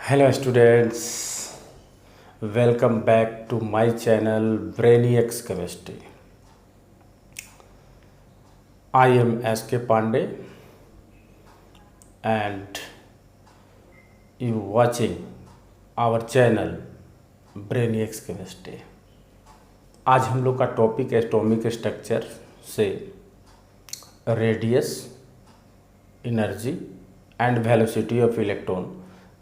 Hello students, welcome back to my channel Brainiacs Chemistry. I am SK Pandey and you watching our channel Brainiacs Chemistry. आज हम लोग का topic atomic structure से radius, energy and velocity of electron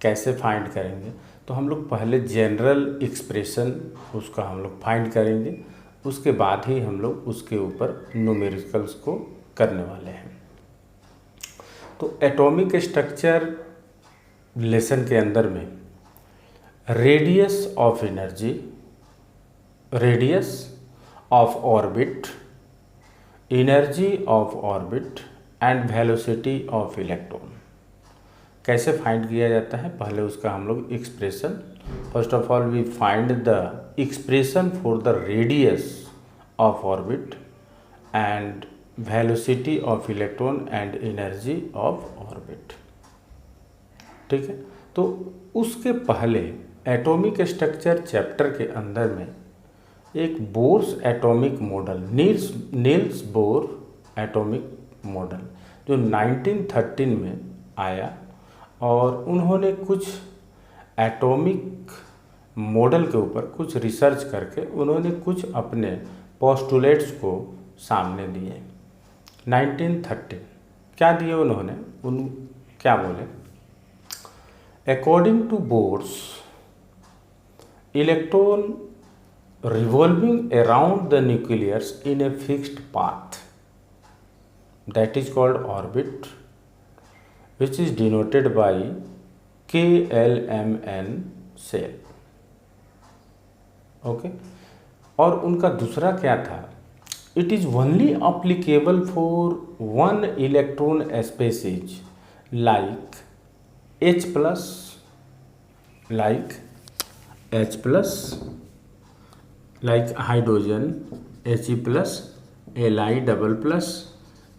कैसे find करेंगे। तो हम लोग पहले जनरल एक्सप्रेशन उसका हम लोग फाइंड करेंगे, उसके बाद ही हम लोग उसके ऊपर न्यूमेरिकल्स को करने वाले हैं। तो एटॉमिक स्ट्रक्चर लेसन के अंदर में radius of energy, radius of orbit, energy of orbit and velocity of electron कैसे फाइंड किया जाता है, पहले उसका हम लोग expression, first of all we find the expression for the radius of orbit and velocity of electron and energy of orbit. ठीक है, तो उसके पहले एटॉमिक स्ट्रक्चर चैप्टर के अंदर में एक Bohr's atomic model, Niels Bohr atomic model जो 1913 में आया और उन्होंने कुछ एटॉमिक मॉडल के ऊपर कुछ रिसर्च करके उन्होंने कुछ अपने पोस्टुलेट्स को सामने दिए। 1913 क्या दिए उन्होंने, क्या बोले, according to Bohr's electron revolving around the nucleus in a fixed path that is called orbit, which is denoted by KLMN cell. Okay, और उनका दूसरा क्या था, it is only applicable for one electron species like H plus, like hydrogen He plus, Li double plus,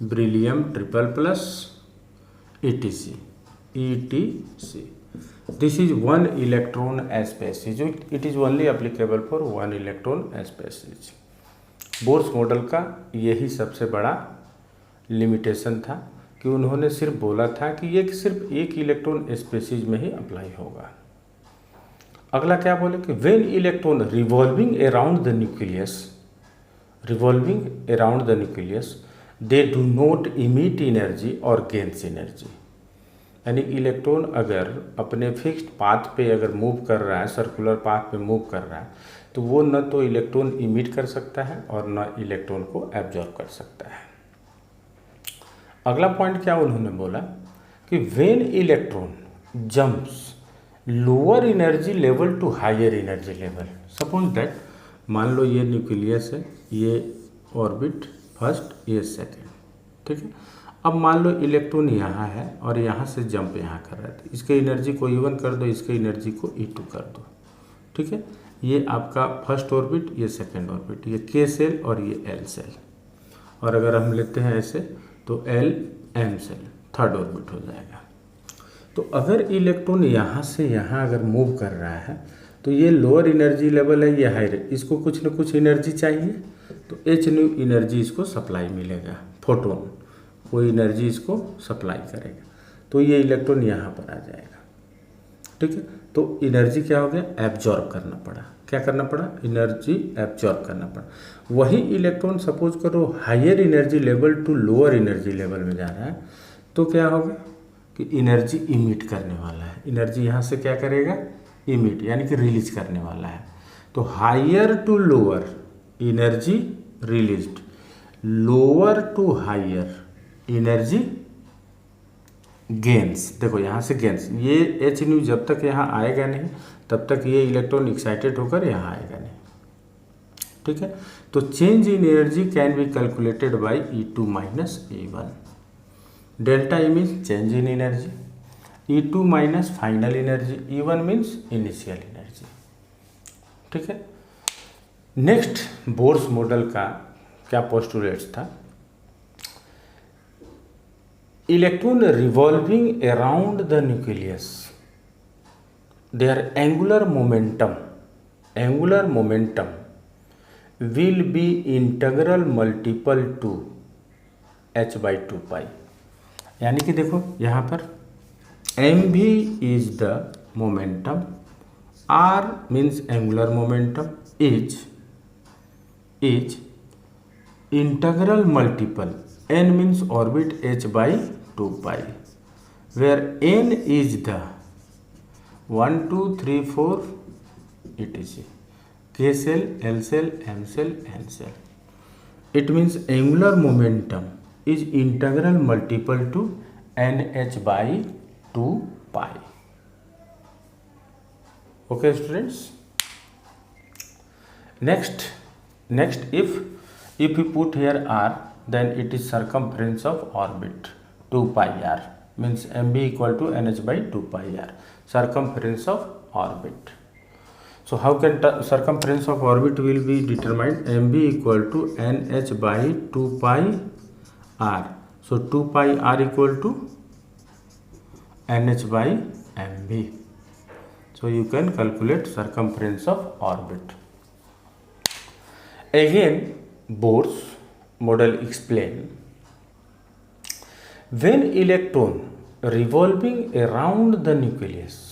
beryllium triple plus, etc. This is one electron species. It is only applicable for one electron species. Bohr's model का यही सबसे बड़ा limitation था कि उन्होंने सिर्फ बोला था कि ये सिर्फ एक इलेक्ट्रॉन स्पेसीज में ही अप्लाई होगा। अगला क्या बोले कि when electron revolving around the nucleus they do not emit energy और गेन्स एनर्जी। यानी इलेक्ट्रॉन अगर अपने फिक्स्ड पाथ पे अगर मूव कर रहा है, सर्कुलर पाथ पे मूव कर रहा है, तो वो न तो इलेक्ट्रॉन इमिट कर सकता है और न इलेक्ट्रॉन को एब्जॉर्ब कर सकता है। अगला पॉइंट क्या उन्होंने बोला कि when electron jumps lower energy level to higher energy level, suppose that मान लो ये न्यूक्लियस है, ये ऑर्बिट फर्स्ट, ये सेकेंड, ठीक है। अब मान लो इलेक्ट्रॉन यहाँ है और यहाँ से जंप यहाँ कर रहा है, तो इसके एनर्जी को E1 कर दो, इसके एनर्जी को E2 कर दो, ठीक है। ये आपका फर्स्ट ऑर्बिट, ये सेकेंड ऑर्बिट, ये K सेल और ये L सेल, और अगर हम लेते हैं ऐसे तो LM सेल थर्ड ऑर्बिट हो जाएगा। तो अगर इलेक्ट्रॉन यहाँ से यहाँ अगर मूव कर रहा है तो ये लोअर एनर्जी लेवल है, ये हायर, इसको कुछ न कुछ एनर्जी चाहिए, तो H न्यू एनर्जी इसको सप्लाई मिलेगा, फोटोन कोई एनर्जी इसको सप्लाई करेगा, तो ये इलेक्ट्रॉन यहाँ पर आ जाएगा, ठीक है। तो एनर्जी क्या हो गया, एब्जॉर्ब करना पड़ा। क्या करना पड़ा, एनर्जी एब्जॉर्ब करना पड़ा। वही इलेक्ट्रॉन सपोज करो higher energy level to lower energy level में जा रहा है, तो क्या होगा कि एनर्जी इमिट करने वाला है। एनर्जी यहाँ से क्या करेगा, इमिट यानी कि रिलीज करने वाला है। तो higher to lower energy released, lower to higher energy gains. देखो यहाँ से गेन्स, ये H न्यू जब तक यहाँ आएगा नहीं तब तक ये इलेक्ट्रॉन एक्साइटेड होकर यहाँ आएगा नहीं, ठीक है। तो change in energy can be calculated by E2 minus E1। Delta E means change in energy, E2 minus final energy, E1 means initial energy, ठीक है। नेक्स्ट बोर्स मॉडल का क्या पोस्टुलेट्स था, electron revolving around the nucleus their angular momentum will be integral multiple to h by 2 pi। यानी कि देखो यहाँ पर mv is the momentum, r means angular momentum is integral multiple, n means orbit h by 2 pi, where n is the 1 2 3 4 etc. K cell, L cell, M cell, N cell. It means angular momentum is integral multiple to nh by 2 pi. Okay students. Next if we put here r, then it is circumference of orbit 2 pi r, means mb equal to nh by 2 pi r, circumference of orbit. So how can circumference of orbit will be determined? mb equal to nh by 2 pi r. So 2 pi r equal to nh by mb. So you can calculate circumference of orbit. Again Bohr's model explain, when electron revolving around the nucleus,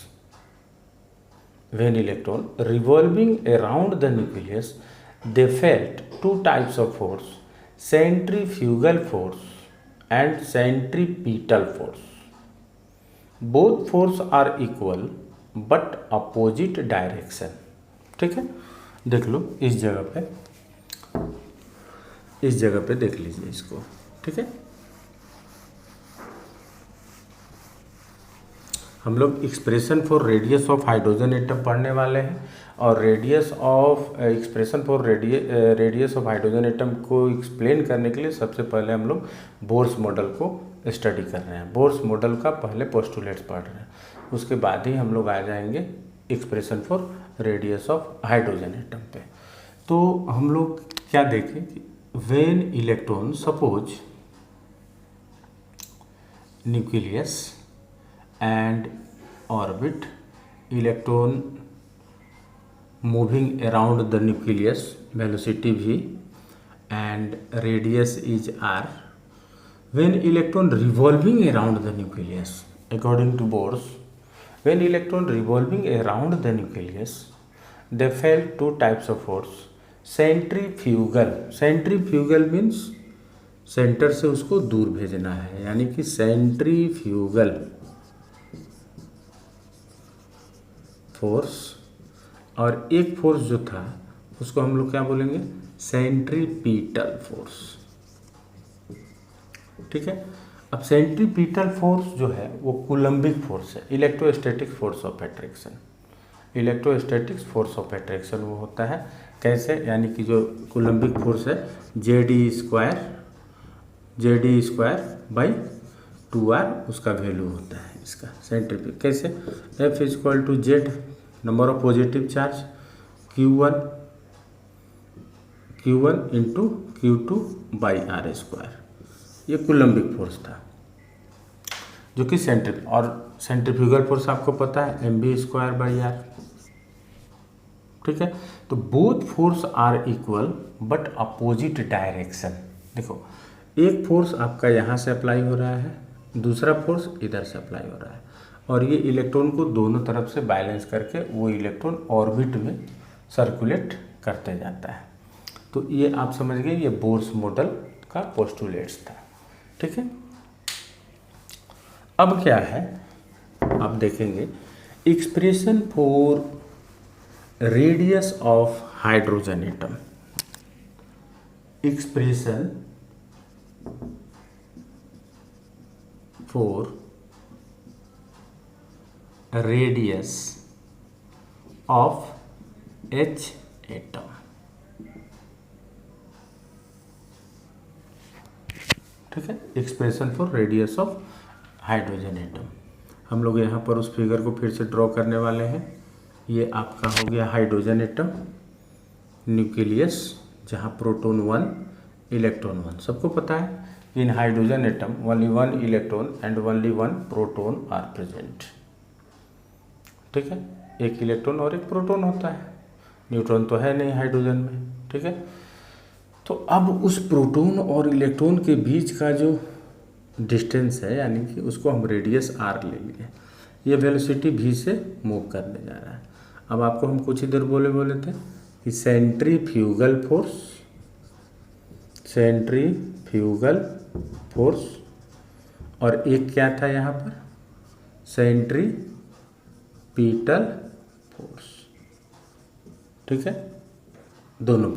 they felt two types of force, centrifugal force and centripetal force. Both force are equal but opposite direction। ठीक है, देख लो इस जगह पे देख लीजिए इसको। ठीक है, हम लोग expression for radius of hydrogen atom पढ़ने वाले हैं, और expression for radius of hydrogen atom को एक्सप्लेन करने के लिए सबसे पहले हम लोग बोर्स मॉडल को स्टडी कर रहे हैं। बोर्स मॉडल का पहले पोस्टुलेट्स पढ़ रहे हैं, उसके बाद ही हम लोग आ जाएंगे expression for radius of hydrogen atom पे। तो हम लोग क्या देखें कि when electron, suppose nucleus and orbit, electron moving around the nucleus, velocity v and radius is r. When electron revolving around the nucleus, according to Bohr's, when electron revolving around the nucleus, they felt two types of force, centrifugal means centre से उसको दूर भेजना है, यानी कि centrifugal force, और एक force जो था उसको हम लोग क्या बोलेंगे, सेंट्रीपीटल फोर्स। ठीक है, अब सेंट्रीपीटल फोर्स जो है वो कूलम्बिक फोर्स है, electrostatic force of attraction. Electrostatic force of attraction वो होता है कैसे, यानी कि जो कूलम्बिक फोर्स है जेडी स्क्वायर बाई 2r, उसका वैल्यू होता है इसका सेंट्रीफ्यूगल। कैसे, F equal to z number of positive charge Q1 into Q2 by r square, ये कूलम्बिक फोर्स था जो कि सेंट्रीफ्यूगल फोर्स आपको पता है mv स्क्वायर बाई r। ठीक है, तो both force are equal but opposite direction. देखो एक फोर्स आपका यहाँ से अप्लाई हो रहा है, दूसरा फोर्स इधर से अप्लाई हो रहा है, और ये इलेक्ट्रॉन को दोनों तरफ से बैलेंस करके वो इलेक्ट्रॉन ऑर्बिट में सर्कुलेट करते जाता है। तो ये आप समझ गए, ये बोर्स मॉडल का पोस्टुलेट्स था। ठीक है, अब क्या है, आप देखेंगे expression for radius of hydrogen atom. Expression for radius of H atom। ठीक है, expression for radius of hydrogen atom. हम लोग यहाँ पर उस फिगर को फिर से ड्रॉ करने वाले हैं। ये आपका हो गया हाइड्रोजन एटम, न्यूक्लियस जहाँ प्रोटॉन 1 इलेक्ट्रॉन 1, सबको पता है in hydrogen atom only 1 electron and only 1 proton are present. ठीक है, एक इलेक्ट्रॉन और एक प्रोटॉन होता है, न्यूट्रॉन तो है नहीं हाइड्रोजन में, ठीक है। तो अब उस प्रोटॉन और इलेक्ट्रॉन के बीच का जो डिस्टेंस है, यानी कि उसको हम रेडियस आर ले लिए, ये वेलोसिटी v से मूव करने जा रहा है। अब आपको हम कुछ इधर बोले थे कि सेंट्रीफ्यूगल फोर्स और एक क्या था यहाँ पर, सेंट्रीपिटल फोर्स, ठीक है। दोनों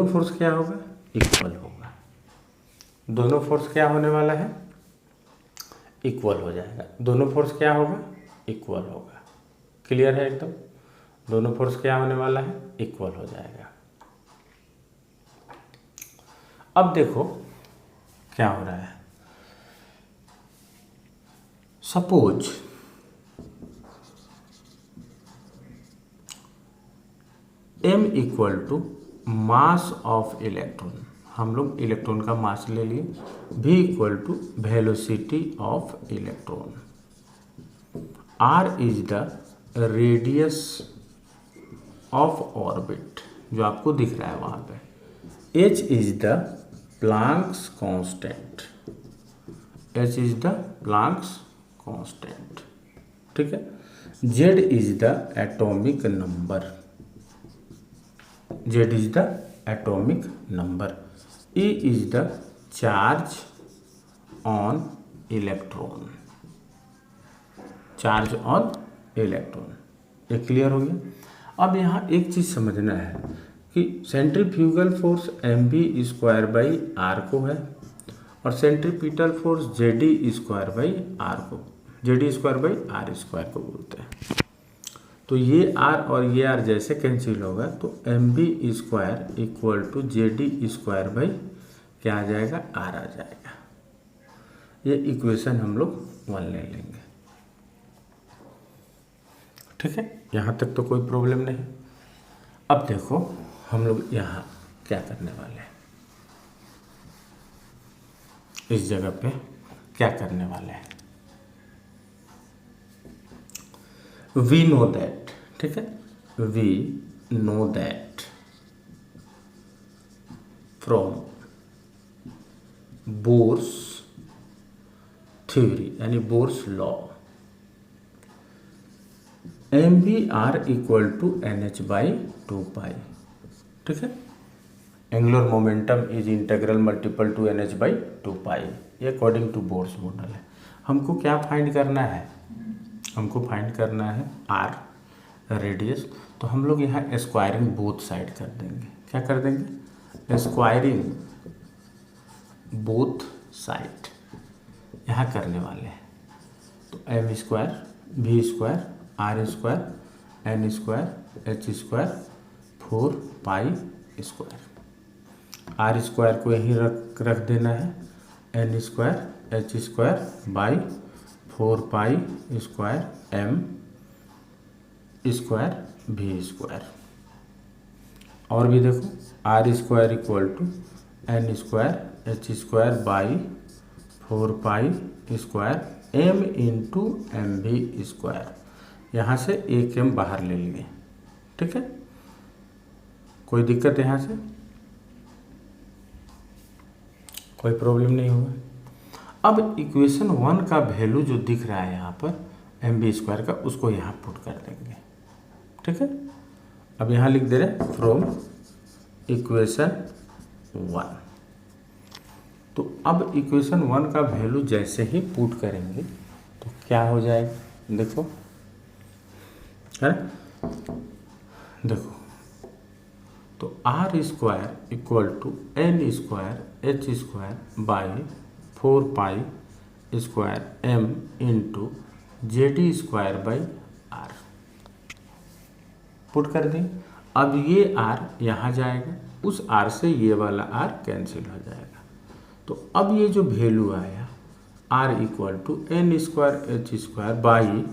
फोर्स क्या होगा, इक्वल होगा। दोनों फोर्स क्या होने वाला है, इक्वल हो जाएगा। दोनों फोर्स क्या होगा, इक्वल होगा। क्लियर है एकदम। दोनों फोर्स क्या होने वाला है, इक्वल हो जाएगा। अब देखो क्या हो रहा है। Suppose m equal to mass of electron, हम लोग इलेक्ट्रॉन का मास ले लिए, v equal to velocity of electron, r is the radius of orbit जो आपको दिख रहा है वहाँ पे, h is the Planck's constant, ठीक है। z is the atomic number, E is the charge on electron, ये क्लियर हो गया। अब यहाँ एक चीज़ समझना है कि centrifugal force mv² by are को है और centripetal force Zd² by are को, Zd² बाई r² को बोलते हैं। तो ये r और ये r जैसे कैंसिल होगा तो mv² equal to Zd² by क्या आ जाएगा, r आ जाएगा। ये इक्वेशन हम लोग 1 ले लेंगे, ठीक है। यहाँ तक तो कोई प्रॉब्लम नहीं। अब देखो हम लोग यहाँ क्या करने वाले हैं, इस जगह पे क्या करने वाले हैं। वी नो दैट, ठीक है, we know that from Bohr's theory यानी Bohr's law, mvr equal to nh/2π, ठीक है। Angular momentum is integral multiple to nh/2π, ये अकॉर्डिंग टू बोर्स मॉडल है। हमको क्या फाइंड करना है, हमको फाइंड करना है r रेडियस। तो हम लोग यहाँ स्क्वायरिंग बोथ साइड कर देंगे। क्या कर देंगे, स्क्वायरिंग बोथ साइड यहाँ करने वाले हैं। तो m², v² r² n² h² 4π², r² को यहीं रख देना है, n² h² by 4π² m² v²। और भी देखो r² equal to n² h² by 4π² m into mv²। यहाँ से एक m बाहर ले लिए, ठीक है। कोई दिक्कत यहाँ से, कोई प्रॉब्लम नहीं होगा। अब इक्वेशन 1 का वैल्यू जो दिख रहा है यहाँ पर mv² का, उसको यहाँ पुट कर देंगे, ठीक है। अब यहाँ लिख दे रहे फ्रॉम इक्वेशन 1। तो अब इक्वेशन 1 का वैल्यू जैसे ही पुट करेंगे तो क्या हो जाएगा, देखो है, देखो तो r² equal to n² h² by 4π² m into Zd² by r put कर दें। अब ये r यहाँ जाएगा, उस r से ये वाला r कैंसिल हो जाएगा। तो अब ये जो वैल्यू आया r equal to n² h² by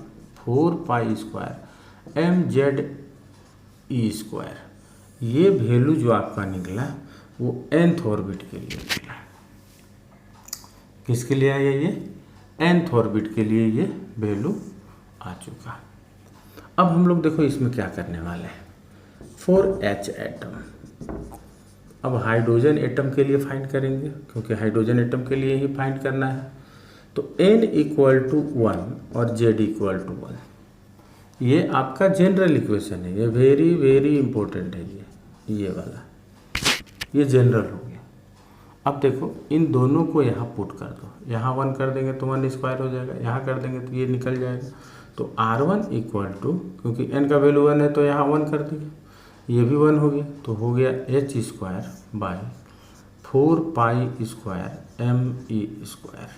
4π² mze², ये वैल्यू जो आपका निकला वो nth ऑर्बिट के लिए निकला। किसके लिए आया, ये nth ऑर्बिट के लिए ये वैल्यू आ चुका। अब हम लोग देखो इसमें क्या करने वाले हैं, फॉर H एटम। अब हाइड्रोजन एटम के लिए फाइंड करेंगे, क्योंकि हाइड्रोजन एटम के लिए ही फाइंड करना है। तो n इक्वल टू 1 और Z इक्वल टू 1, ये आपका जनरल इक्वेशन है, ये वेरी वेरी इंपॉर्टेंट है, ये वाला, ये जनरल हो गया। अब देखो इन दोनों को यहाँ पुट कर दो, यहाँ 1 कर देंगे तो 1 स्क्वायर हो जाएगा, यहाँ कर देंगे तो ये निकल जाएगा। तो R1 इक्वल टू, क्योंकि n का वैल्यू 1 है तो यहाँ 1 कर दिया, ये भी 1 हो गया, तो हो गया H square by 4 pi square ME square.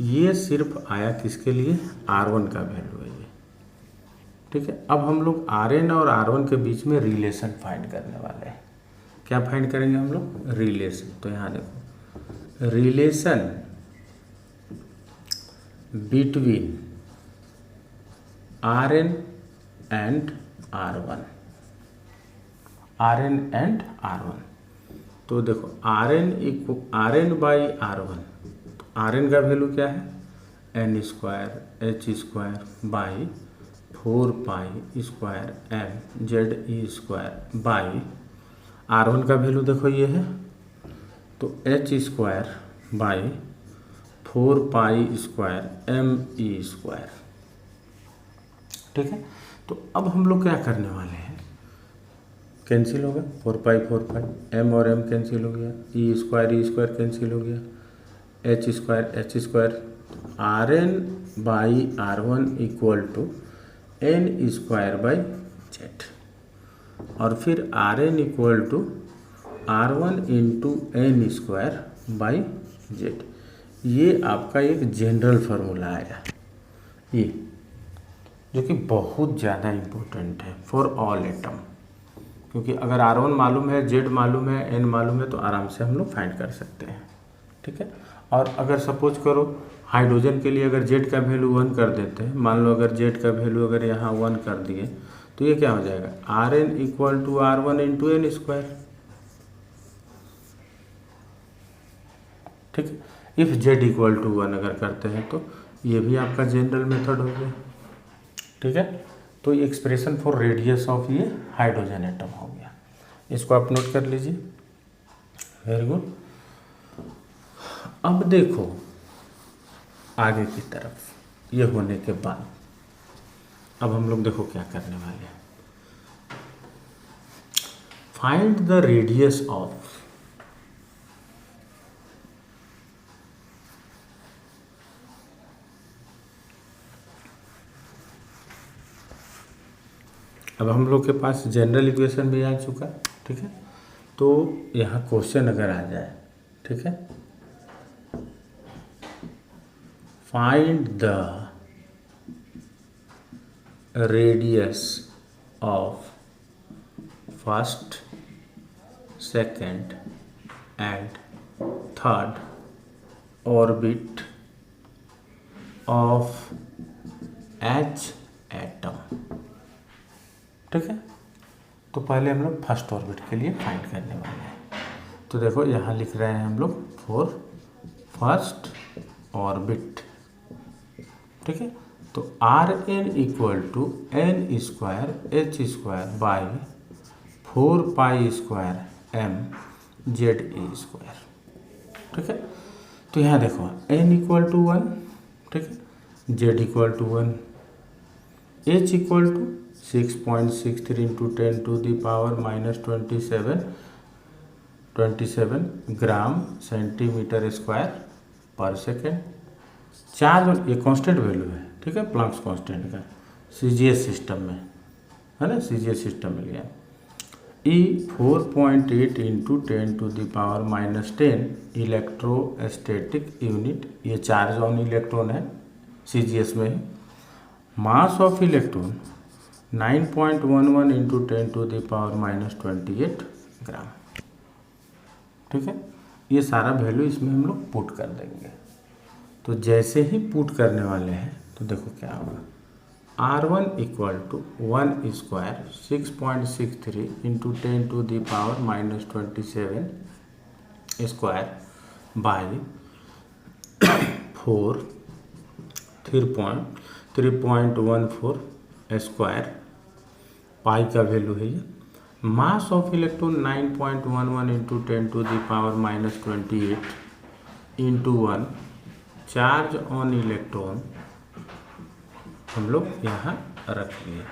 ये सिर्फ आया किसके लिए, R1 का वैल्यू है ये, ठीक है। अब हम लोग Rn और R1 के बीच में रिलेशन फाइंड करने वाले हैं। क्या फाइंड करेंगे हम लोग, रिलेशन। तो यहाँ देखो, relation between Rn and R1, Rn and R1। तो देखो Rn बाई R1, तो Rn का वैल्यू क्या है, n square H square by 4 pi square M ZE square by R1 का वैल्यू देखो ये है, तो H square by 4 pi square ME square, ठीक है। तो अब हम लोग क्या करने वाले हैं, कैंसिल होगा 4 पाई M और M कैंसिल हो गया, E स्क्वायर कैंसिल हो गया, H square Rn by R1 equal to n square by Z, और फिर Rn equal to R1 into n square by Z। ये आपका एक जनरल फार्मूला आया, ये जो कि बहुत ज़्यादा इम्पोर्टेंट है फॉर ऑल एटम, क्योंकि अगर R1 मालूम है, Z मालूम है, N मालूम है, तो आराम से हम लोग फाइंड कर सकते हैं, ठीक है। और अगर सपोज करो हाइड्रोजन के लिए अगर Z का वैल्यू 1 कर देते हैं, मान लो अगर Z का वैल्यू अगर यहाँ 1 कर दिए, तो ये क्या हो जाएगा, Rn equal to R1 into n square, ठीक है। इफ Z इक्वल टू 1 अगर करते हैं तो ये भी आपका जनरल मेथड हो गया, ठीक है। तो ये एक्सप्रेशन फॉर रेडियस ऑफ ये हाइड्रोजन एटम हो गया, इसको आप नोट कर लीजिए, वेरी गुड। अब देखो आगे की तरफ, ये होने के बाद अब हम लोग देखो क्या करने वाले हैं, फाइंड द रेडियस ऑफ अब हम लोग के पास जनरल इक्वेशन भी आ चुका, ठीक है। तो यहाँ क्वेश्चन अगर आ जाए, ठीक है, find the radius of first, second and third orbit of H atom, ठीक है। तो पहले हम लोग फर्स्ट ऑर्बिट के लिए फाइंड करने वाले हैं। तो देखो यहाँ लिख रहे हैं हम लोग फॉर फर्स्ट ऑर्बिट, ठीक है। तो Rn equal to n square H square by 4 pi square M ZE square, ठीक है। तो यहाँ देखो n इक्वल टू 1, ठीक है, Z equal to 1, H equal to 6.63 into 10 to the power minus 27 gram centimetre square per second. Charge ये constant value है, ठीक है, प्लैंक्स कांस्टेंट का CGS सिस्टम में है ना, CGS सिस्टम में लिया। E 4.8 into 10 to the power minus 10 electrostatic unit, ये चार्ज ऑन इलेक्ट्रॉन है CGS में ही। Mass of electron 9.11 into 10 to the power minus 28 ग्राम, ठीक है। ये सारा वैल्यू इसमें हम लोग पुट कर देंगे। तो जैसे ही पुट करने वाले हैं तो देखो क्या होगा, R1 equal to 1 square 6.63 into 10 to the power minus 27 square by 3.14 square, pi का वैल्यू है ये। Mass of electron 9.11 into 10⁻⁻28 into 1, charge on electron हम लोग यहाँ रख लिए।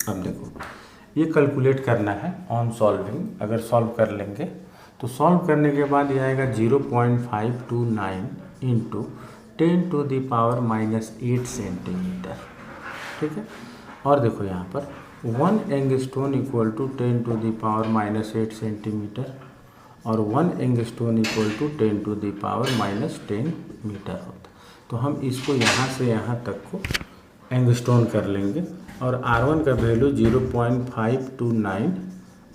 अब देखो ये कैलकुलेट करना है ऑन सॉल्विंग। अगर सॉल्व कर लेंगे तो सॉल्व करने के बाद ये आएगा 0.529 इंटू 10⁻⁻8 सेंटीमीटर, ठीक है। और देखो यहाँ पर 1 एंगस्ट्रॉन इक्वल टू 10⁻⁻8 सेंटीमीटर और 1 एंगस्ट्रॉन इक्वल टू 10⁻⁻10 मीटर होता। तो हम इसको यहाँ से यहाँ तक को एंगस्ट्रॉन कर लेंगे और R1 का वैल्यू 0.529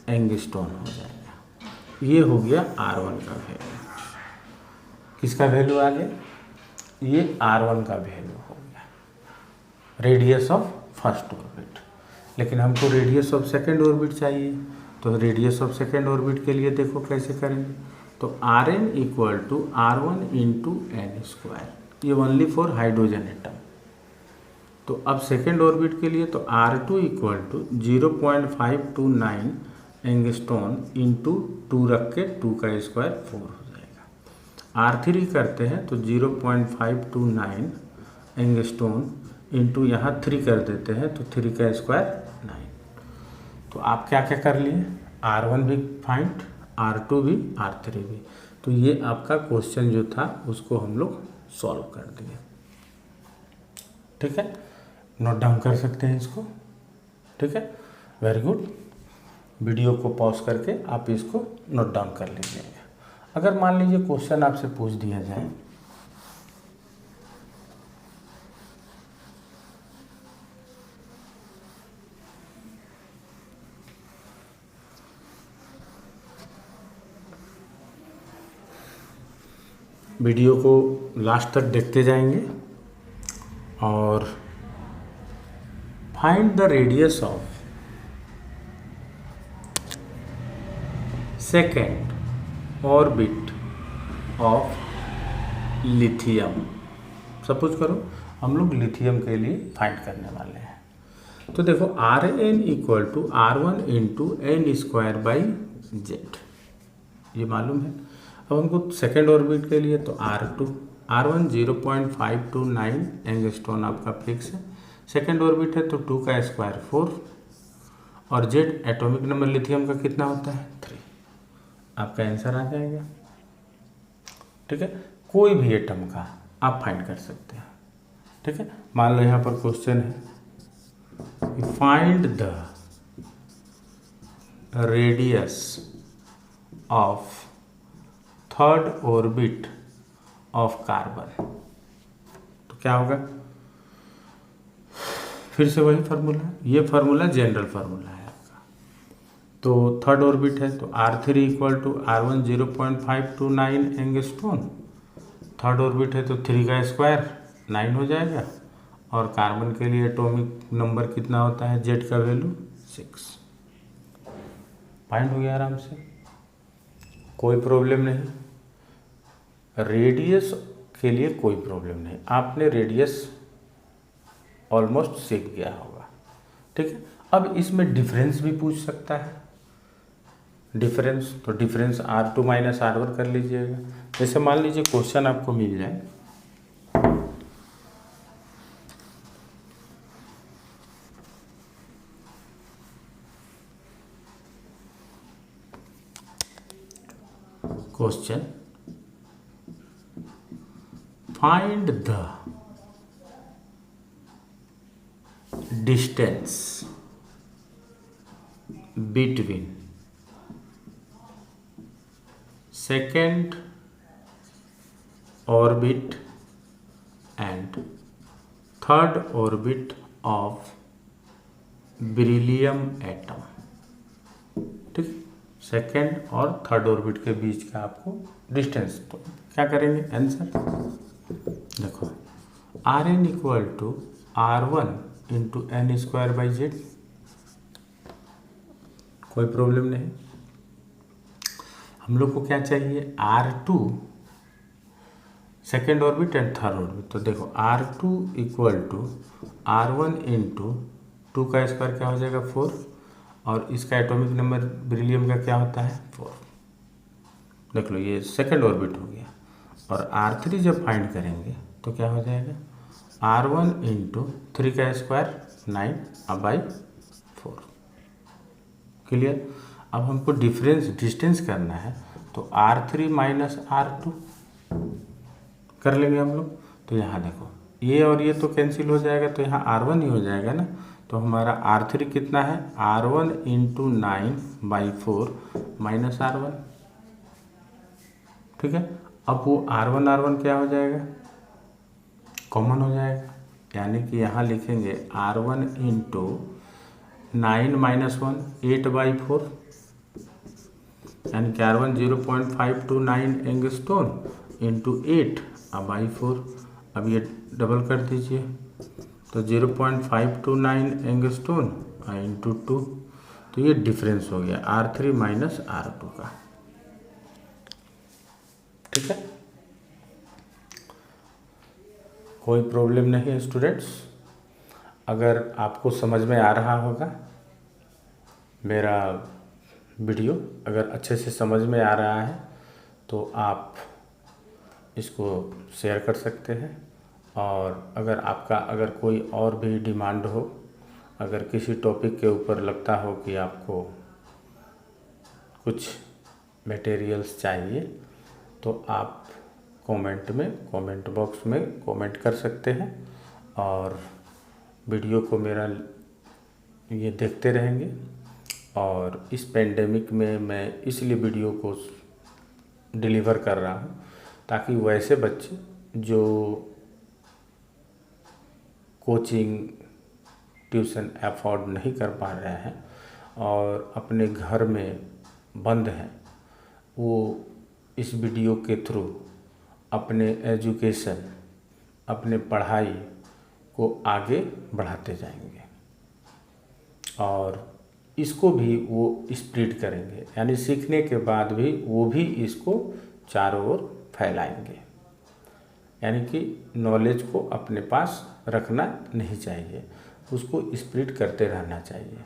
एंगस्ट्रॉन हो जाएगा। ये हो गया R1 का वैल्यू। किसका वैल्यू आ गया? ये R1 का वैल्यू हो गया, रेडियस ऑफ फर्स्ट ऑर्बिट। लेकिन हमको रेडियस ऑफ सेकेंड ऑर्बिट चाहिए, तो रेडियस ऑफ सेकेंड ऑर्बिट के लिए देखो कैसे करेंगे। तो Rn equal to R1 into n square, ये ओनली फॉर हाइड्रोजन एटम। तो अब सेकेंड ऑर्बिट के लिए तो R2 equal to 0.529 angstrom into 2 रख के 2 का स्क्वायर 4 हो जाएगा। R3 करते हैं तो 0.529 एंगस्ट्रॉन इंटू यहाँ 3 कर देते हैं तो 3 का स्क्वायर 9। तो आप क्या क्या कर लिए? R1 भी फाइंड, R2 भी, R3 भी। तो ये आपका क्वेश्चन जो था उसको हम लोग सॉल्व कर दिए, ठीक है। नोट डाउन कर सकते हैं इसको, ठीक है। Very good. वीडियो को पॉज करके आप इसको नोट डाउन कर लीजिएगा। अगर मान लीजिए क्वेश्चन आपसे पूछ दिया जाए वीडियो को लास्ट तक देखते जाएंगे और find the radius of second orbit of lithium. Suppose करो हम लोग लिथियम के लिए फाइंड करने वाले हैं। तो देखो Rn equal to R1 into n square by z, ये मालूम है। अब हमको सेकेंड ऑर्बिट के लिए तो R1 0.529 एंगस्ट्रॉन आपका फिक्स है। सेकेंड ऑर्बिट है तो 2 का स्क्वायर 4 और जेड एटॉमिक नंबर लिथियम का कितना होता है? 3। आपका आंसर आ जाएगा, ठीक है। कोई भी एटम का आप फाइंड कर सकते हैं, ठीक है। मान लो यहाँ पर क्वेश्चन है find the radius of third orbit of carbon. तो क्या होगा? फिर से वही फार्मूला, ये फार्मूला जनरल फार्मूला है आपका। तो थर्ड ऑर्बिट है तो R3 equal to R1 0.529 angstrom. Third orbit है तो 3 का स्क्वायर 9 हो जाएगा। और कार्बन के लिए एटॉमिक नंबर कितना होता है? जेड का वैल्यू 6। फाइंड हो गया आराम से, कोई प्रॉब्लम नहीं। रेडियस के लिए कोई प्रॉब्लम नहीं, आपने रेडियस ऑलमोस्ट सीख गया होगा, ठीक है। अब इसमें डिफरेंस भी पूछ सकता है। डिफरेंस तो डिफरेंस R2 माइनस R1 कर लीजिएगा। जैसे मान लीजिए क्वेश्चन आपको मिल जाए question find the distance between second orbit and third orbit of beryllium atom, ठीक। सेकेंड और थर्ड ऑर्बिट के बीच का आपको डिस्टेंस, तो क्या करेंगे आंसर देखो। Rn equal to R1 into n square by z, कोई प्रॉब्लम नहीं। हम लोग को क्या चाहिए? R2 second orbit and third orbit. तो देखो R2 equal to R1 into 2 का स्क्वायर क्या हो जाएगा 4, और इसका एटॉमिक नंबर बेरिलियम का क्या होता है 4। देख लो ये सेकेंड ऑर्बिट हो गया। और R3 जब फाइंड करेंगे तो क्या हो जाएगा R1 इंटू 3 का स्क्वायर 9/4। क्लियर। अब हमको डिस्टेंस करना है, तो R3 माइनस R2 कर लेंगे हम लोग। तो यहाँ देखो ये और ये तो कैंसिल हो जाएगा, तो यहाँ R1 ही हो जाएगा ना। तो हमारा R3 कितना है R1 इंटू 9/4 माइनस R1। ठीक है। अब वो R1 क्या हो जाएगा कॉमन हो जाएगा, यानी कि यहाँ लिखेंगे R1 इंटू 9 माइनस 1 8/4, यानी कि R1 0.529 एंगस्ट्रोम इंटू 8/4। अब ये डबल कर दीजिए, तो 0.529 एंगस्ट्रोम इंटू 2। तो ये डिफरेंस हो गया R3 माइनस R2 का। ठीक है, कोई प्रॉब्लम नहीं है स्टूडेंट्स। अगर आपको समझ में आ रहा होगा मेरा वीडियो, अगर अच्छे से समझ में आ रहा है तो आप इसको शेयर कर सकते हैं। और अगर कोई और भी डिमांड हो, अगर किसी टॉपिक के ऊपर लगता हो कि आपको कुछ मटेरियल्स चाहिए, तो आप कमेंट बॉक्स में कमेंट कर सकते हैं, और वीडियो को मेरा ये देखते रहेंगे। और इस पेंडेमिक में मैं इसलिए वीडियो को डिलीवर कर रहा हूँ ताकि वैसे बच्चे जो कोचिंग ट्यूशन अफोर्ड नहीं कर पा रहे हैं और अपने घर में बंद हैं, वो इस वीडियो के थ्रू अपने एजुकेशन, अपने पढ़ाई को आगे बढ़ाते जाएंगे, और इसको भी वो स्प्रेड करेंगे, यानी सीखने के बाद भी वो भी इसको चारों ओर फैलाएंगे। यानी कि नॉलेज को अपने पास रखना नहीं चाहिए, उसको स्प्रेड करते रहना चाहिए,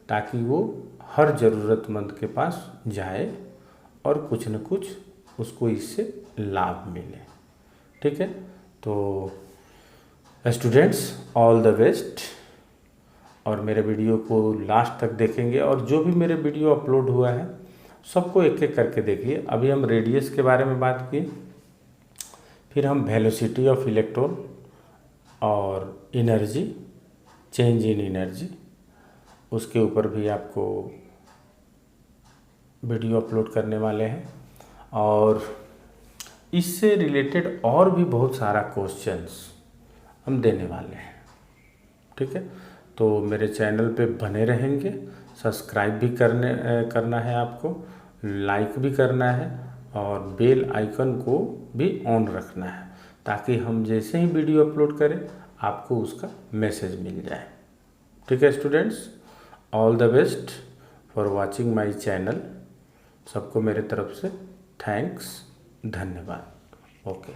ताकि वो हर ज़रूरतमंद के पास जाए और कुछ न कुछ उसको इससे लाभ मिले। ठीक है, तो स्टूडेंट्स ऑल द बेस्ट, और मेरे वीडियो को लास्ट तक देखेंगे, और जो भी मेरे वीडियो अपलोड हुआ है सबको एक एक करके देखिए। अभी हम रेडियस के बारे में बात की, फिर हम वेलोसिटी ऑफ इलेक्ट्रॉन और एनर्जी, चेंज इन एनर्जी, उसके ऊपर भी आपको वीडियो अपलोड करने वाले हैं। और इससे रिलेटेड और भी बहुत सारा क्वेश्चंस हम देने वाले हैं। ठीक है, तो मेरे चैनल पे बने रहेंगे, सब्सक्राइब भी करना है आपको, लाइक भी करना है, और बेल आइकन को भी ऑन रखना है, ताकि हम जैसे ही वीडियो अपलोड करें आपको उसका मैसेज मिल जाए। ठीक है students, all the best for watching my channel. सबको मेरे तरफ से थैंक्स, धन्यवाद। ओके।